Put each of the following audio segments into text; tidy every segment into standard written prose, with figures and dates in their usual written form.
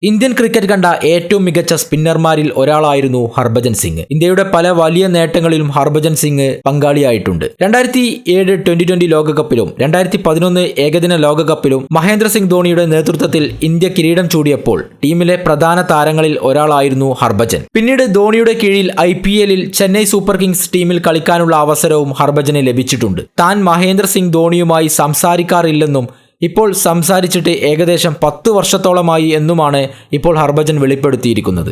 Indian cricket കണ്ട ഏറ്റവും മികച്ച സ്പിന്നർമാരിൽ ഒരാളായിരുന്നു ഹർഭജൻ സിംഗ്. ഇന്ത്യയുടെ പല വലിയ നേട്ടങ്ങളിലും ഹർഭജൻ സിംഗ് പങ്കാളിയായിട്ടുണ്ട്. 2007 T20 ലോകകപ്പിലും 2011 ഏകദിന ലോകകപ്പിലും മഹേന്ദ്ര സിംഗ് ധോണിയുടെ നേതൃത്വത്തിൽ ഇന്ത്യ കിരീടം ചൂടിയപ്പോൾ ടീമിലെ പ്രധാന താരങ്ങളിൽ ഒരാളായിരുന്നു ഹർഭജൻ. പിന്നീട് ധോണിയുടെ കീഴിൽ IPL-ൽ ചെന്നൈ സൂപ്പർ കിങ്സ് ടീമിൽ കളിക്കാനുള്ള അവസരവും ഹർഭജന് ലഭിച്ചിട്ടുണ്ട്. താൻ മഹേന്ദ്ര സിംഗ് ധോണിയുമായി സംസാരിക്കാറില്ലെന്നും ഇപ്പോൾ സംസാരിച്ചിട്ട് ഏകദേശം 10 വർഷത്തോളമായി എന്നുമാണ് ഇപ്പോൾ ഹർഭജൻ വെളിപ്പെടുത്തിയിരിക്കുന്നത്.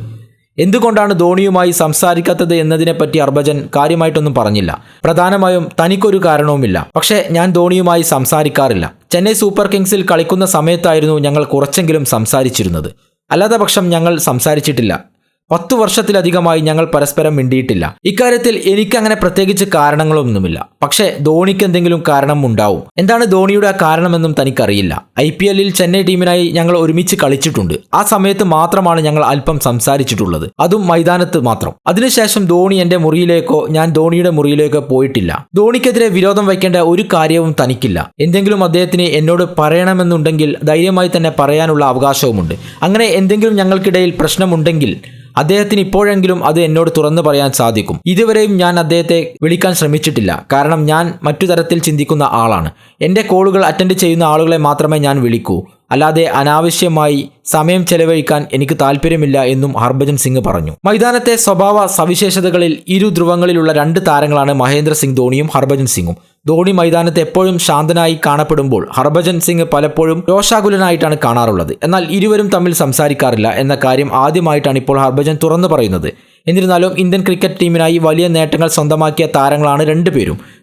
എന്തുകൊണ്ടാണ് ധോണിയുമായി സംസാരിക്കാത്തത് എന്നതിനെപ്പറ്റി ഹർഭജൻ കാര്യമായിട്ടൊന്നും പറഞ്ഞില്ല. പ്രധാനമായും തനിക്കൊരു കാരണവുമില്ല. പക്ഷേ ഞാൻ ധോണിയുമായി സംസാരിക്കാറില്ല. ചെന്നൈ സൂപ്പർ കിങ്സിൽ കളിക്കുന്ന സമയത്തായിരുന്നു ഞങ്ങൾ കുറച്ചെങ്കിലും സംസാരിച്ചിരുന്നത്. അല്ലാത്ത പക്ഷം ഞങ്ങൾ സംസാരിച്ചിട്ടില്ല. 10 വർഷത്തിലധികമായി ഞങ്ങൾ പരസ്പരം മിണ്ടിയിട്ടില്ല. ഇക്കാര്യത്തിൽ എനിക്കങ്ങനെ പ്രത്യേകിച്ച് കാരണങ്ങളൊന്നുമില്ല. പക്ഷേ ധോണിക്ക് എന്തെങ്കിലും കാരണം ഉണ്ടാവും. എന്താണ് ധോണിയുടെ ആ കാരണമെന്നും തനിക്കറിയില്ല. IPL-ൽ ചെന്നൈ ടീമിനായി ഞങ്ങൾ ഒരുമിച്ച് കളിച്ചിട്ടുണ്ട്. ആ സമയത്ത് മാത്രമാണ് ഞങ്ങൾ അല്പം സംസാരിച്ചിട്ടുള്ളത്. അതും മൈതാനത്ത് മാത്രം. അതിനുശേഷം ധോണി എന്റെ മുറിയിലേക്കോ ഞാൻ ധോണിയുടെ മുറിയിലേക്കോ പോയിട്ടില്ല. ധോണിക്കെതിരെ വിരോധം വയ്ക്കേണ്ട ഒരു കാര്യവും തനിക്കില്ല. എന്തെങ്കിലും അദ്ദേഹത്തിന് എന്നോട് പറയണമെന്നുണ്ടെങ്കിൽ ധൈര്യമായി തന്നെ പറയാനുള്ള അവകാശവുമുണ്ട്. അങ്ങനെ എന്തെങ്കിലും ഞങ്ങൾക്കിടയിൽ പ്രശ്നമുണ്ടെങ്കിൽ അദ്ദേഹത്തിന് ഇപ്പോഴെങ്കിലും അത് എന്നോട് തുറന്നു പറയാൻ സാധിക്കും. ഇതുവരെയും ഞാൻ അദ്ദേഹത്തെ വിളിക്കാൻ ശ്രമിച്ചിട്ടില്ല. കാരണം ഞാൻ മറ്റു തരത്തിൽ ചിന്തിക്കുന്ന ആളാണ്. എൻ്റെ കോളുകൾ അറ്റൻഡ് ചെയ്യുന്ന ആളുകളെ മാത്രമേ ഞാൻ വിളിക്കൂ. അല്ലാതെ അനാവശ്യമായി സമയം ചെലവഴിക്കാൻ എനിക്ക് താല്പര്യമില്ല എന്നും ഹർഭജൻ സിംഗ് പറഞ്ഞു. മൈതാനത്തെ സ്വഭാവ സവിശേഷതകളിൽ ഇരു ധ്രുവങ്ങളിലുള്ള 2 താരങ്ങളാണ് മഹേന്ദ്ര സിംഗ് ധോണിയും ഹർഭജൻ സിംഗും. ധോണി മൈതാനത്ത് എപ്പോഴും ശാന്തനായി കാണപ്പെടുമ്പോൾ ഹർഭജൻ സിംഗ് പലപ്പോഴും രോഷാകുലനായിട്ടാണ് കാണാറുള്ളത്. എന്നാൽ ഇരുവരും തമ്മിൽ സംസാരിക്കാറില്ല എന്ന കാര്യം ആദ്യമായിട്ടാണ് ഇപ്പോൾ ഹർഭജൻ തുറന്നു പറയുന്നത്. എന്നിരുന്നാലും ഇന്ത്യൻ ക്രിക്കറ്റ് ടീമിനായി വലിയ നേട്ടങ്ങൾ സ്വന്തമാക്കിയ താരങ്ങളാണ് 2 പേരും.